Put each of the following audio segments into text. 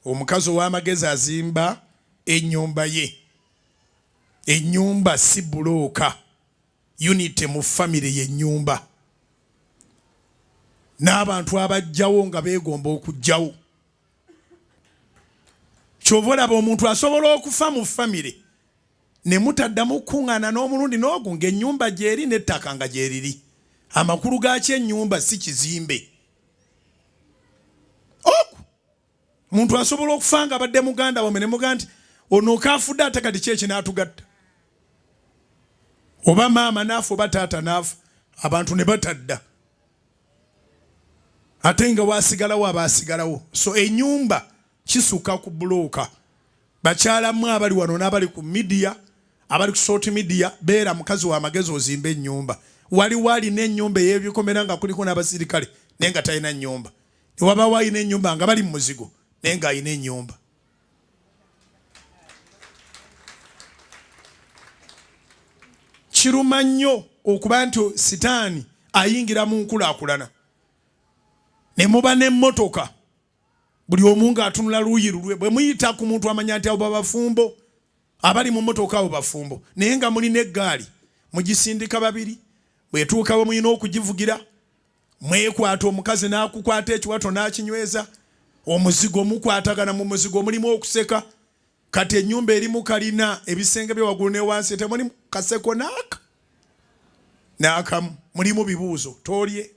omukazi ow'amagezi azimba ennyumba ye. Ennyumba si bulooka. Unity mu family ye nnyumba. N'abantu abajjawo nga beegomba okujjawo. Kyova olaba omuntu asobola okufa mu family ne mutaddamu kuŋŋaana n'omulundi n'ogu ng'ennyumba gyeri n'ettaka nga gyeriri. Amakulu gaakyo ennyumba si kizimbe. Muntu asobola okufa nga abadde muganda wammwe ne mugaa nti ono kaafudde ate kati kyeki n'atugatta. Oba maama naafa oba taata naafa, abantu ne batadda. Ate nga waasigalawo abaasigalawo. So ennyumba kisuka ku bulooka. Bakyalamu abali wano n'abali ku media, abali ku social media, beera mukazi w'amagezi ozimba ennyumba. Waliwo alina ennyumba ey'ebikomera nga kuliko n'abasirikale naye nga talina nnyumba. Ne wabaawo alina ennyumba nga bali mu muzigo naye nga alina ennyumba. Kiruma nnyo okuba nti sitaani ayingira mu nkulaakulana. Ne muba n'emmotoka. Buli omu ng'atunula luuyi lulwe. Bwe muyita ku muntu amanya nti abo bafumbo, abali mu mmotoka abo bafumbo. Naye nga mulina eggaali, mugisindika babiri. Bwetuuka bwe muyina okugivugira, mwekwata omukazi n'akukwata ekiwato n'akinyweza. Omuzigo mukwatagana mu muzigo mulimu okuseka. Kati ennyumba erimu kalina ebisenge bye waggulu ne wansi temuli kaseko n'akamu. Mulimu bibuuzo. Toolye,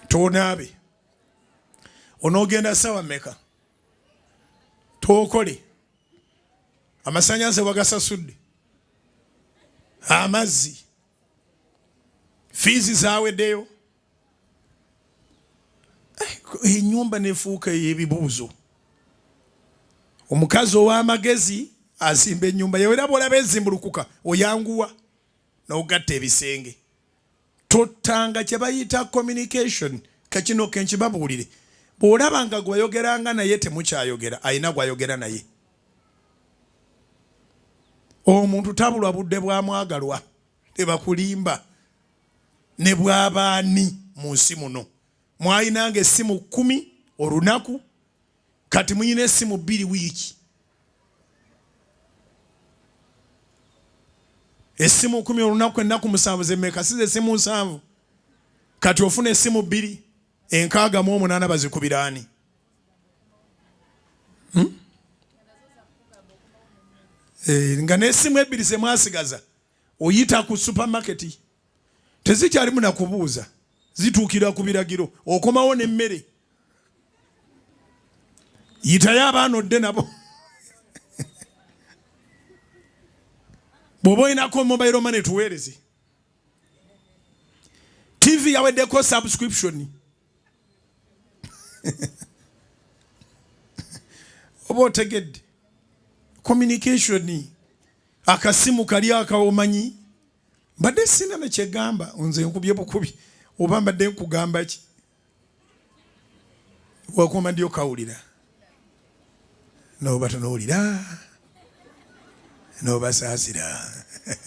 toonaabe, onoogenda ssaawa mmeka, tookole, amasannyalaze wagasasudde, amazzi, fiizi zaaweddeyo. Ennyumba nefuuka ey'ebibuuzo. Omukazi ow'amagezi azimba ennyumba ye. Era bw'olaba ezimbulukuka oyanguwa n'ogatta ebisenge. Totanga kyebayita communication. Kakino kenkibabuulire. Bw'olaba nga gwayogeranga naye temukyayogera, ayina gwayogera naye. Omuntu tabulwa budde bwa mwagalwa. Tebakulimba. Ne bw'abaani mu nsi muno. Mwayinanga essimu 10 olunaku, kati muyina essimu 2 wiiki. Essimu 10 olunaku, ennaku 7 zemmeka? Si essimu 7. Kati ofuna essimu 2, 68 bazikubira ani? Nga n'essimu 2 ze mwasigaza oyita ku supermarket tezikyalimu na kubuuza, zituukira ku biragiro, okomawo n'emmere. Yitayo abaana odde nabo. Bw'oba olinako mobile money tuweereze. TV yaweddeko subscription. Oba otegedde. Communication. Akasimu kali akawomanyi. Mbadde sina ne kyegamba, nze nkubye bukubi. Oba mbadde nkugamba ki? Wakoma ndio kawulira. N'oba tonoowulira. N'obasaasira.